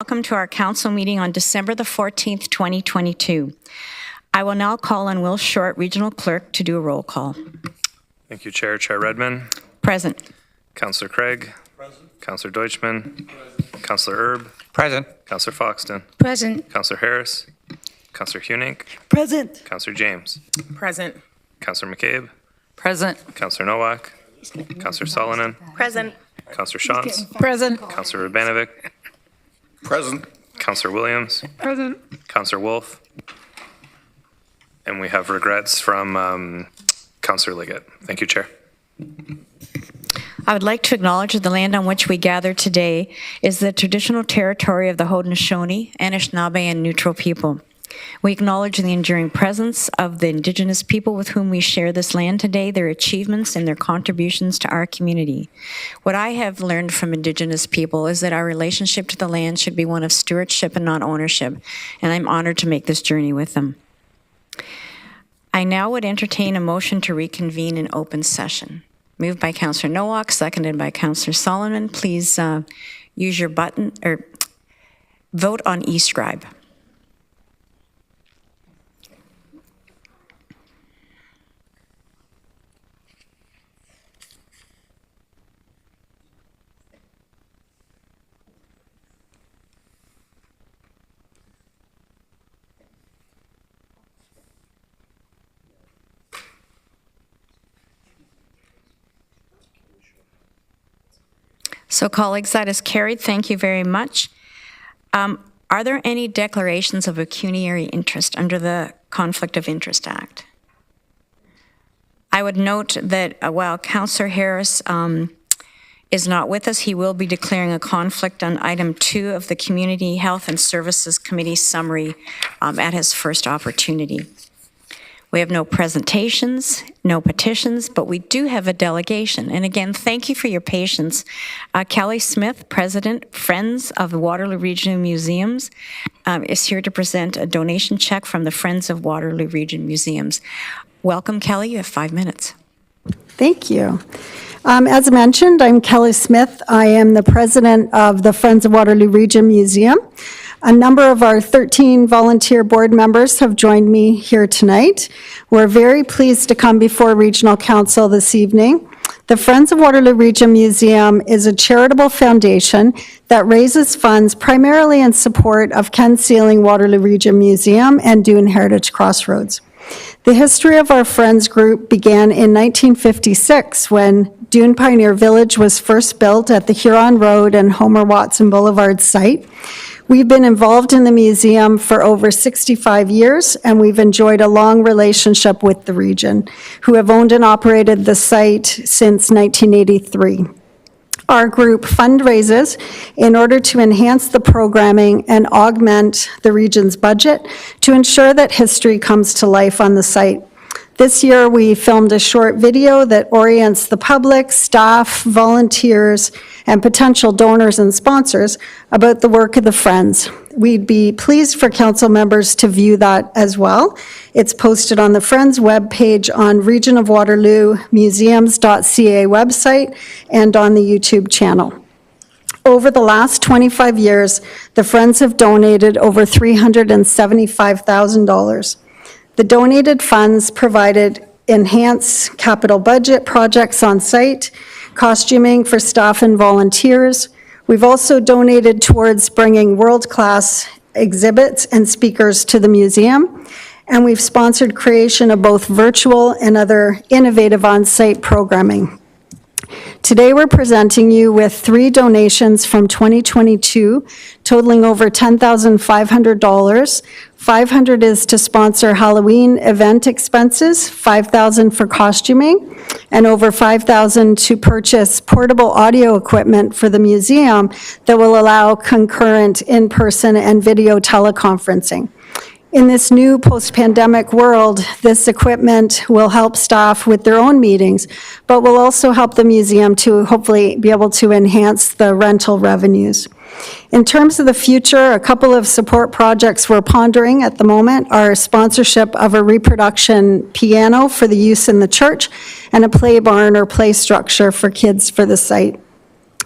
Welcome to our council meeting on December the 14th, 2022. I will now call on Will Short, Regional Clerk, to do a roll call. Thank you, Chair. Chair Redman. Present. Councillor Craig. Present. Councillor Deutschman. Present. Councillor Erb. Present. Councillor Foxton. Present. Councillor Harris. Councillor Hunink. Present. Councillor James. Present. Councillor McCabe. Present. Councillor Nowak. Councillor Solonen. Present. Councillor Shantz. Present. Councillor Urbanovic. Present. Councillor Williams. Present. Councillor Wolf. And we have regrets from Councillor Liggett. Thank you, Chair. I would like to acknowledge that the land on which we gather today is the traditional territory of the Haudenosaunee, Anishinaabe, and Neutral people. We acknowledge the enduring presence of the Indigenous people with whom we share this land today, their achievements and their contributions to our community. What I have learned from Indigenous people is that our relationship to the land should be one of stewardship and not ownership, and I'm honored to make this journey with them. I now would entertain a motion to reconvene in open session. Moved by Councillor Nowak, seconded by Councillor Solomon. Please use your button or vote on e-scribe. So, colleagues, that is carried. Thank you very much. Are there any declarations of pecuniary interest under the Conflict of Interest Act? I would note that while Councillor Harris is not with us, he will be declaring a conflict on item 2 of the Community Health and Services Committee summary at his first opportunity. We have no presentations, no petitions, but we do have a delegation. And again, thank you for your patience. Kelly Smith, President, Friends of the Waterloo Regional Museums, is here to present a donation check from the Friends of Waterloo Region Museums. Welcome, Kelly. You have 5 minutes. Thank you. As mentioned, I'm Kelly Smith. I am the president of the Friends of Waterloo Region Museum. A number of our 13 volunteer board members have joined me here tonight. We're very pleased to come before Regional Council this evening. The Friends of Waterloo Region Museum is a charitable foundation that raises funds primarily in support of Ken Sealing Waterloo Region Museum and Dune Heritage Crossroads. The history of our Friends group began in 1956 when Dune Pioneer Village was first built at the Huron Road and Homer Watson Boulevard site. We've been involved in the museum for over 65 years, and we've enjoyed a long relationship with the region, who have owned and operated the site since 1983. Our group fundraises in order to enhance the programming and augment the region's budget to ensure that history comes to life on the site. This year, we filmed a short video that orients the public, staff, volunteers, and potential donors and sponsors about the work of the Friends. We'd be pleased for council members to view that as well. It's posted on the Friends webpage on Region of Waterloo Museums.ca website and on the YouTube channel. Over the last 25 years, the Friends have donated over $375,000. The donated funds provided enhanced capital budget projects on site, costuming for staff and volunteers. We've also donated towards bringing world-class exhibits and speakers to the museum, and we've sponsored creation of both virtual and other innovative on-site programming. Today we're presenting you with 3 donations from 2022 totaling over $10,500. $500 is to sponsor Halloween event expenses, $5,000 for costuming, and over $5,000 to purchase portable audio equipment for the museum that will allow concurrent in-person and video teleconferencing. In this new post-pandemic world, this equipment will help staff with their own meetings, but will also help the museum to hopefully be able to enhance the rental revenues. In terms of the future, a couple of support projects we're pondering at the moment are sponsorship of a reproduction piano for the use in the church and a play barn or play structure for kids for the site.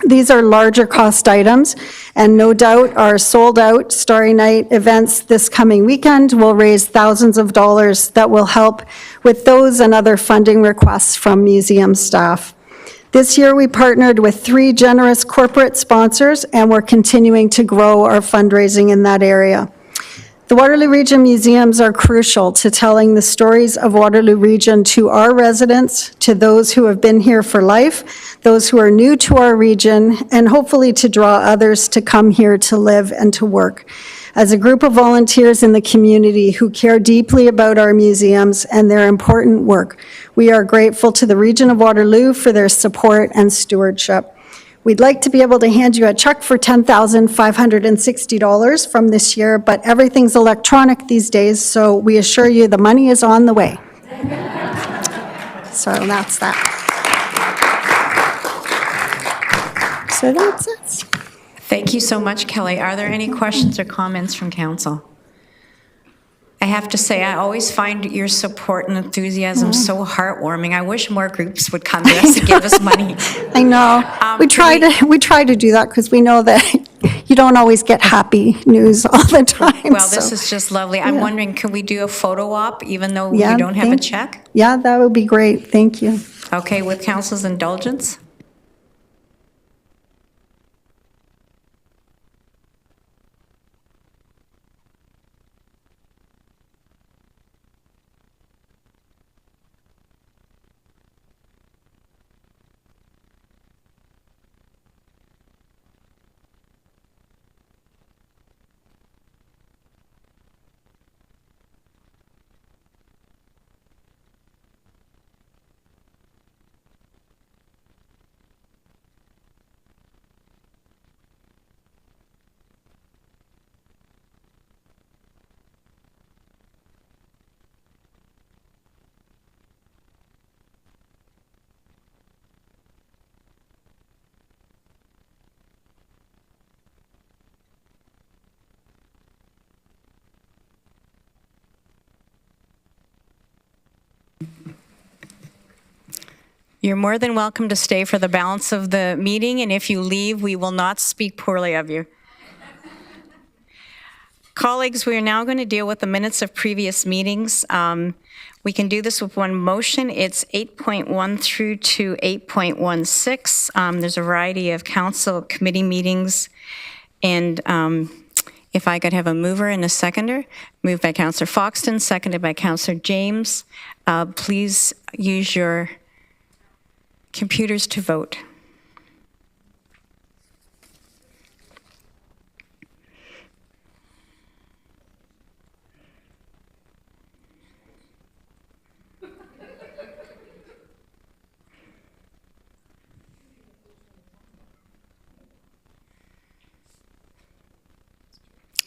These are larger cost items, and no doubt our sold-out Starry Night events this coming weekend will raise thousands of dollars that will help with those and other funding requests from museum staff. This year, we partnered with 3 generous corporate sponsors, and we're continuing to grow our fundraising in that area. The Waterloo Region Museums are crucial to telling the stories of Waterloo Region to our residents, to those who have been here for life, those who are new to our region, and hopefully to draw others to come here to live and to work. As a group of volunteers in the community who care deeply about our museums and their important work, we are grateful to the Region of Waterloo for their support and stewardship. We'd like to be able to hand you a check for $10,560 from this year, but everything's electronic these days, so we assure you the money is on the way. So that's that. So that's it. Thank you so much, Kelly. Are there any questions or comments from council? I have to say, I always find your support and enthusiasm so heartwarming. I wish more groups would come to us to give us money. I know. We try to do that because we know that you don't always get happy news all the time. Well, this is just lovely. I'm wondering, can we do a photo op even though we Yeah, don't have a check? Yeah, that would be great. Thank you. Okay, with council's indulgence? You're more than welcome to stay for the balance of the meeting, and if you leave, we will not speak poorly of you. Colleagues, we are now going to deal with the minutes of previous meetings. We can do this with one motion. It's 8.1 through to 8.16. There's a variety of council committee meetings, and if I could have a mover and a seconder. Moved by Councillor Foxton, seconded by Councillor James. Please use your computers to vote.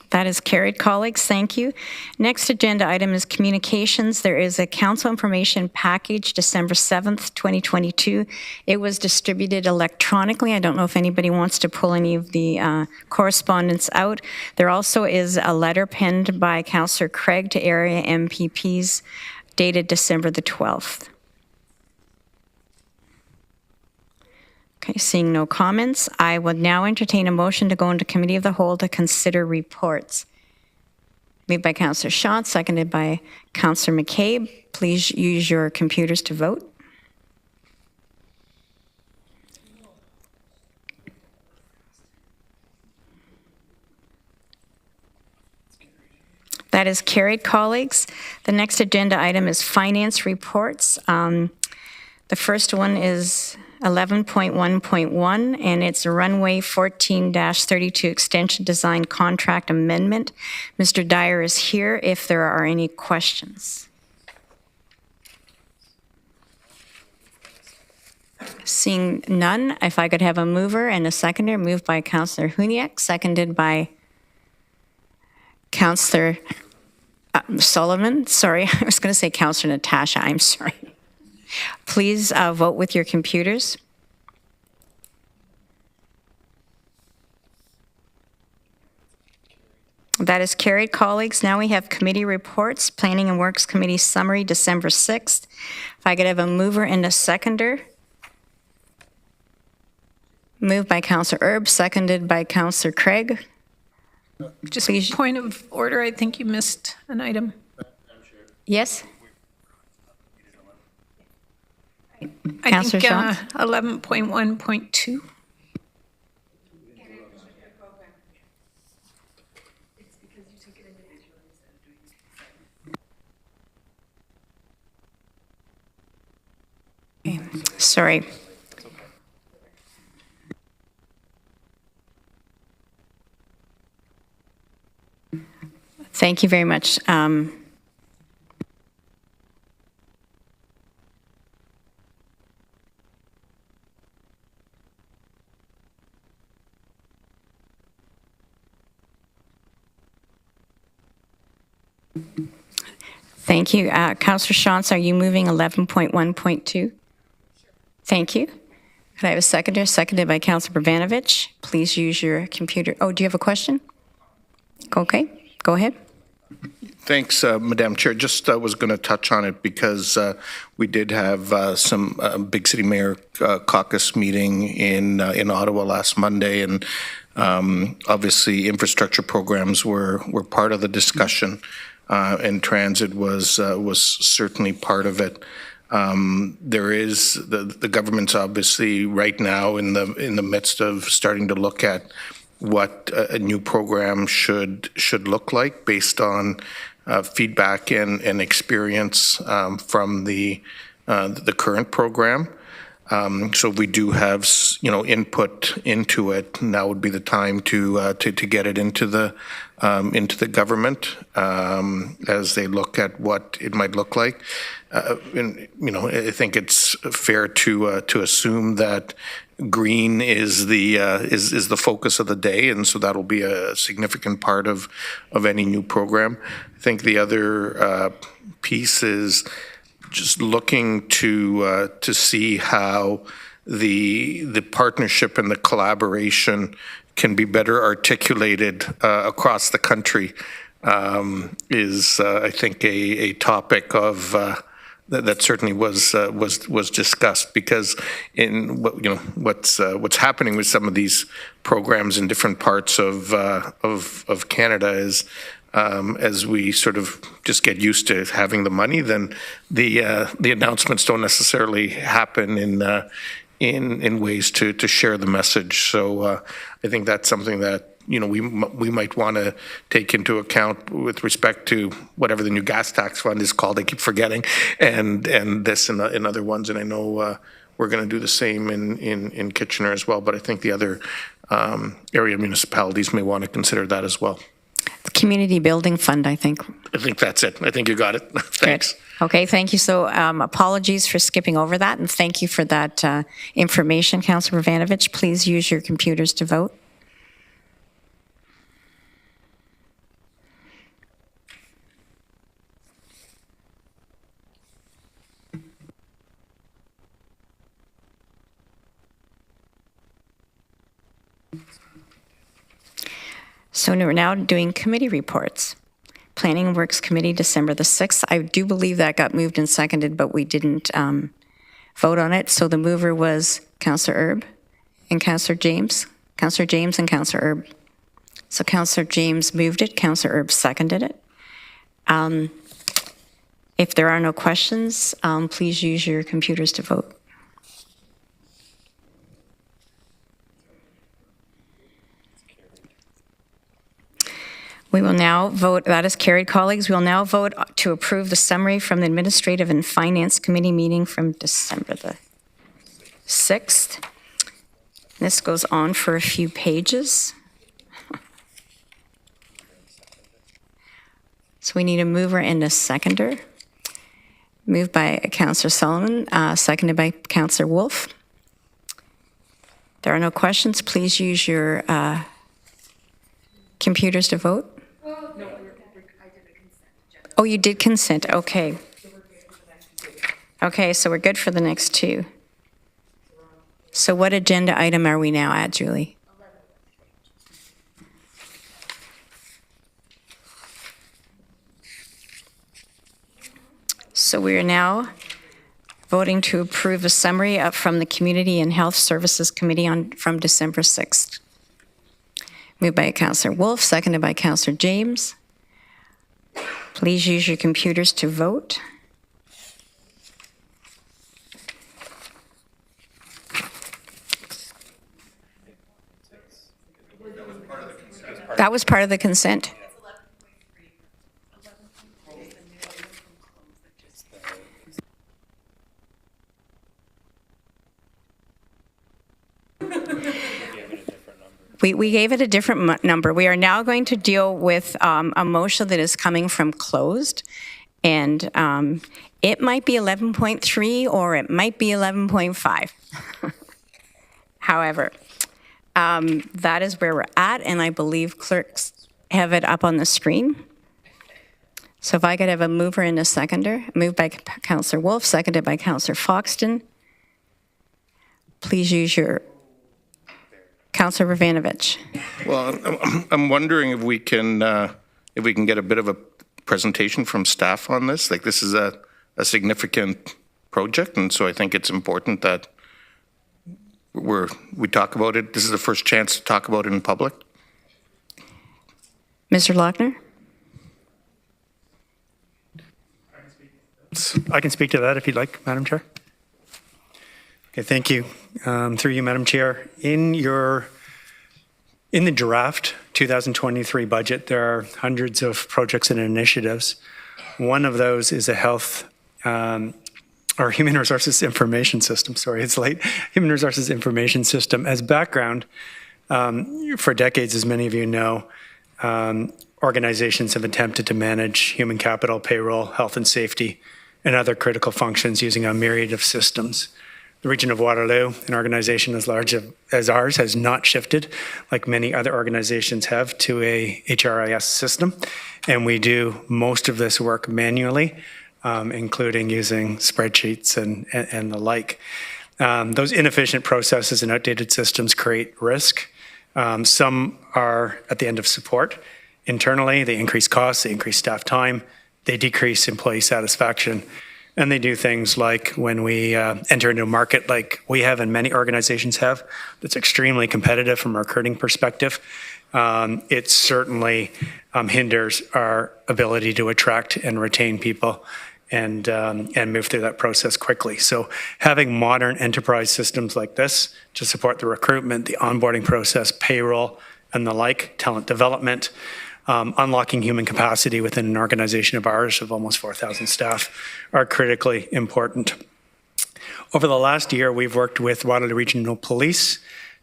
That is carried, colleagues. Thank you. Next agenda item is communications. There is a council information package, December 7th, 2022. It was distributed electronically. I don't know if anybody wants to pull any of the correspondence out. There also is a letter penned by Councillor Craig to area MPPs dated December the 12th. Okay, seeing no comments, I would now entertain a motion to go into committee of the whole to consider reports. Moved by Councillor Schott, seconded by Councillor McCabe. Please use your computers to vote. That is carried, colleagues. The next agenda item is finance reports. The first one is 11.1.1, and it's a runway 14-32 extension design contract amendment. Mr. Dyer is here if there are any questions. Seeing none, if I could have a mover and a seconder. Moved by Councillor Huniak, seconded by Councillor Sullivan. Sorry, I was going to say Councillor Natasha. I'm sorry. Please vote with your computers. That is carried, colleagues. Now we have committee reports. Planning and Works Committee summary, December 6th. If I could have a mover and a seconder. Moved by Counselor Erb, seconded by Counselor Craig. Just Please. point of order, I think you missed an item. Yes? I Councillor think Shantz? 11.1.2. Sorry. Thank you very much. Thank you. Councillor Shantz, are you moving 11.1.2? Thank you. Could I have a seconder? Seconded by Councillor Bravanovich. Please use your computer. Oh, do you have a question? Okay, go ahead. Thanks, Madam Chair. Just was going to touch on it because we did have some big city mayor caucus meeting in Ottawa last Monday, and obviously infrastructure programs were part of the discussion, and transit was certainly part of it. There is the government's obviously right now in the midst of starting to look at what a new program should look like based on feedback and experience from the current program. So we do have input into it. Now would be the time to get it into the government as they look at what it might look like. And I think it's fair to assume that green is the focus of the day, and so that'll be a significant part of any new program. I think the other piece is just looking to see how the partnership and the collaboration can be better articulated across the country. Is I think a topic of that certainly was discussed, because in what's happening with some of these programs in different parts of Canada is as we sort of just get used to having the money, then the announcements don't necessarily happen in ways to share the message. So I think that's something that we might want to take into account with respect to whatever the new gas tax fund is called. I keep forgetting, and this and other ones. And I know we're going to do the same in Kitchener as well. But I think the other area municipalities may want to consider that as well. The Community Building Fund, I think. I think that's it. I think you got it. Thanks. Good. Okay, thank you. So apologies for skipping over that, and thank you for that information, Councillor Bravanovich. Please use your computers to vote. So we're now doing committee reports. Planning and Works Committee, December the 6th. I do believe that got moved and seconded, but we didn't vote on it. So the mover was Councillor Erb and Councillor James. Councillor James and Councillor Erb. So Councillor James moved it, Councillor Erb seconded it. If there are no questions, please use your computers to vote. We will now vote, that is carried, colleagues. We will now vote to approve the summary from the Administrative and Finance Committee meeting from December the 6th. This goes on for a few pages. So we need a mover and a seconder. Moved by Councillor Solomon, seconded by Councillor Wolfe. There are no questions. Please use your computers to vote. Oh, you did consent. Okay. Okay, so we're good for the next two. So what agenda item are we now at, Julie? So we are now voting to approve a summary from the Community and Health Services Committee from December 6th. Moved by Councillor Wolf, seconded by Councillor James. Please use your computers to vote. That was part of the consent. We gave it a different number. We are now going to deal with a motion that is coming from closed, and it might be 11.3 or it might be 11.5. However, that is where we're at, and I believe clerks have it up on the screen. So if I could have a mover and a seconder. Moved by Councillor Wolf, seconded by Councillor Foxton. Please use your... Councillor Ravanovich. Well, I'm wondering if we can get a bit of a presentation from staff on this. Like, this is a significant project, and so I think it's important that we talk about it. This is the first chance to talk about it in public. Mr. Lochner? I can speak to that if you'd like, Madam Chair. Okay, thank you. Through you, Madam Chair. In the draft 2023 budget, there are hundreds of projects and initiatives. One of those is a health or human resources information system. Sorry, it's late. Human resources information system. As background, for decades, as many of you know, organizations have attempted to manage human capital, payroll, health and safety, and other critical functions using a myriad of systems. The region of Waterloo, an organization as large as ours, has not shifted, like many other organizations have, to a HRIS system. And we do most of this work manually, including using spreadsheets and the like. Those inefficient processes and outdated systems create risk. Some are at the end of support. Internally, they increase costs, they increase staff time, they decrease employee satisfaction. And they do things like when we enter into a market like we have and many organizations have, that's extremely competitive from a recruiting perspective. It certainly hinders our ability to attract and retain people and move through that process quickly. So having modern enterprise systems like this to support the recruitment, the onboarding process, payroll, and the like, talent development, unlocking human capacity within an organization of ours of almost 4,000 staff are critically important. Over the last year, we've worked with Waterloo Regional Police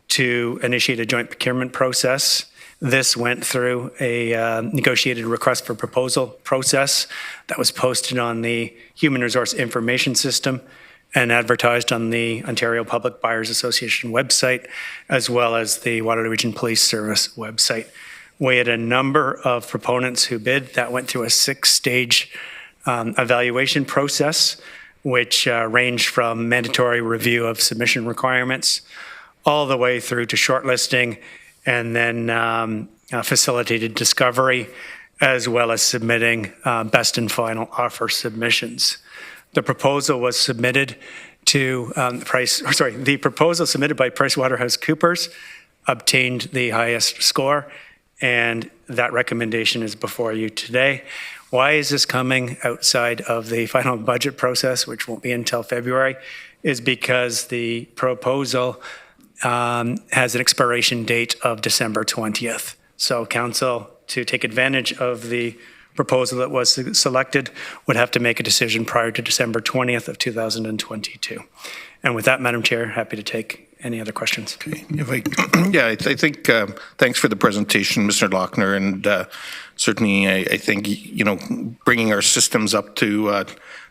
to initiate a joint procurement process. This went through a negotiated request for proposal process that was posted on the Human Resource Information System and advertised on the Ontario Public Buyers Association website, as well as the Waterloo Region Police Service website. We had a number of proponents who bid. That went through a 6-stage evaluation process, which ranged from mandatory review of submission requirements all the way through to shortlisting and then facilitated discovery, as well as submitting best and final offer submissions. The proposal was submitted to the proposal submitted by PricewaterhouseCoopers obtained the highest score, and that recommendation is before you today. Why is this coming outside of the final budget process, which won't be until February, is because the proposal has an expiration date of December 20th. So council, to take advantage of the proposal that was selected, would have to make a decision prior to December 20th of 2022. And with that, Madam Chair, happy to take any other questions? Okay. I think thanks for the presentation, Mr. Lochner, and certainly I think bringing our systems up to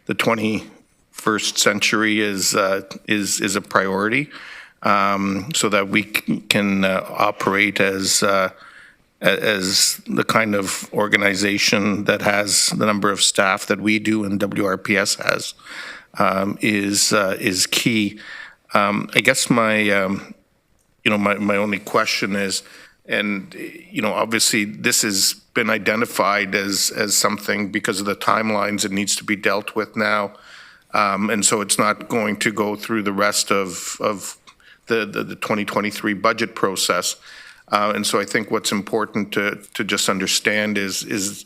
the 21st century is a priority, so that we can operate as the kind of organization that has the number of staff that we do and WRPS has is key. I guess my only question is, and obviously this has been identified as something because of the timelines it needs to be dealt with now. And so it's not going to go through the rest of the 2023 budget process. And so I think what's important to just understand is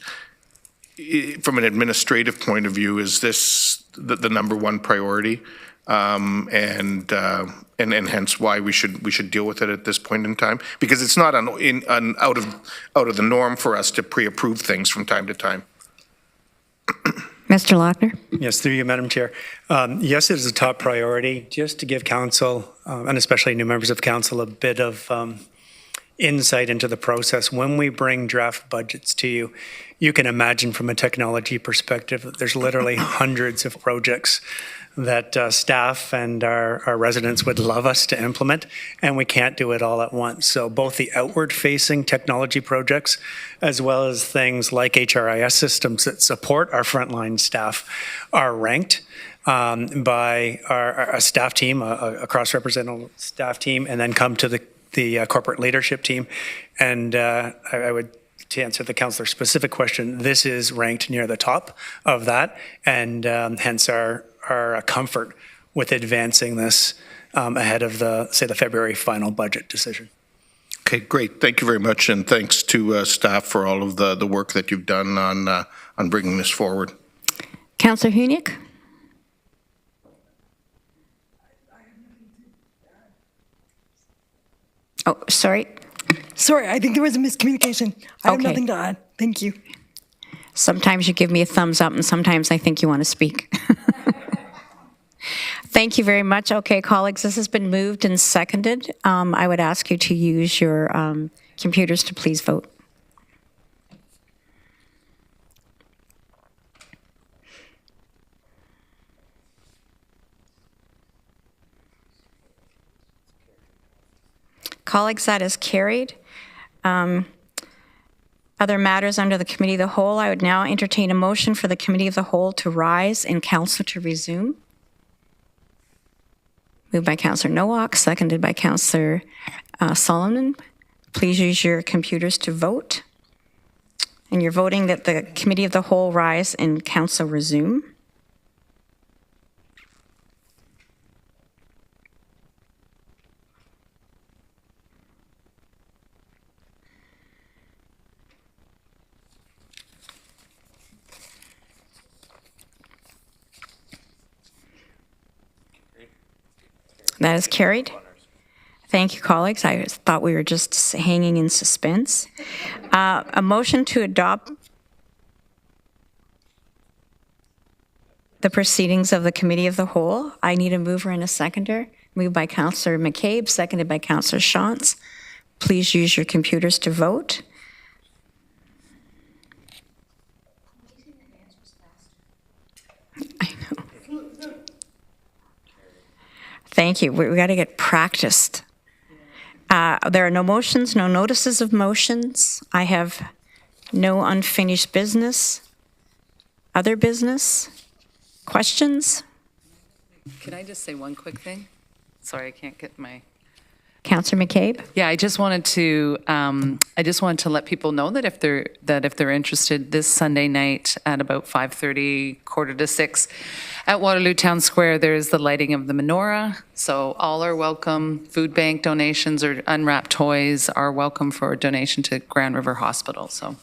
from an administrative point of view, is this the number one priority? And hence why we should deal with it at this point in time, because it's not out of the norm for us to pre-approve things from time to time. Mr. Lochner? Yes, through you, Madam Chair. Yes, it is a top priority, just to give council, and especially new members of council, a bit of insight into the process. When we bring draft budgets to you, you can imagine from a technology perspective that there's literally hundreds of projects that staff and our residents would love us to implement, and we can't do it all at once. So both the outward-facing technology projects, as well as things like HRIS systems that support our frontline staff, are ranked by a staff team, a cross-representative staff team, and then come to the corporate leadership team. And I would, to answer the councillor's specific question, this is ranked near the top of that, and hence our comfort with advancing this ahead of the February final budget decision. Okay, great. Thank you very much, and thanks to staff for all of the work that you've done on bringing this forward. Councillor Hunick? Oh, sorry. Sorry, I think there was a miscommunication. I have Okay. nothing to add. Thank you. Sometimes you give me a thumbs up, and sometimes I think you want to speak. Thank you very much. Okay, colleagues, this has been moved and seconded. I would ask you to use your computers to please vote. Colleagues, that is carried. Other matters under the Committee of the Whole, I would now entertain a motion for the Committee of the Whole to rise and Council to resume. Moved by Councillor Nowak, seconded by Councillor Solomon. Please use your computers to vote. And you're voting that the Committee of the Whole rise and Council resume. That is carried. Thank you, colleagues. I thought we were just hanging in suspense. A motion to adopt the proceedings of the Committee of the Whole. I need a mover and a seconder. Moved by Councillor McCabe, seconded by Councillor Shantz. Please use your computers to vote. I know. Thank you. We got to get practiced. There are no motions, no notices of motions. I have no unfinished business. Other business? Questions? Can I just say one quick thing? Sorry, I can't get my. Councillor McCabe? Yeah, I just wanted to let people know that if they're interested, this Sunday night at about 5:30, 5:45, at Waterloo Town Square, there's the lighting of the menorah. So all are welcome. Food bank donations or unwrapped toys are welcome for a donation to Grand River Hospital. So.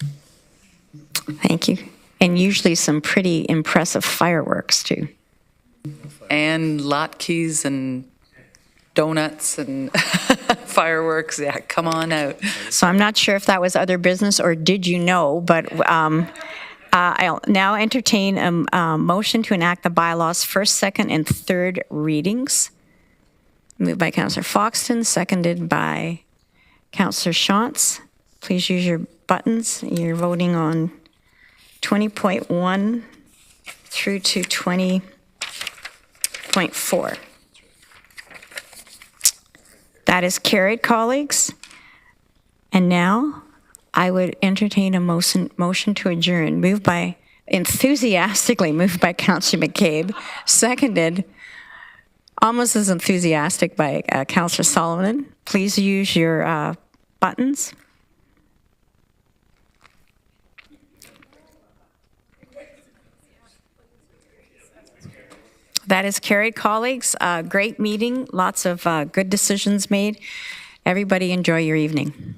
Thank you. And usually some pretty impressive fireworks too. And latkes and donuts and fireworks. Yeah, come on out. So I'm not sure if that was other business or did you know, but I'll now entertain a motion to enact the bylaws first, second, and third readings. Moved by Councillor Foxton, seconded by Councillor Shantz. Please use your buttons. You're voting on 20.1 through to 20.4. That is carried, colleagues. And now I would entertain a motion to adjourn, enthusiastically moved by Councillor McCabe, seconded, almost as enthusiastic by Councillor Solomon. Please use your buttons. That is carried, colleagues. Great meeting, lots of good decisions made. Everybody enjoy your evening.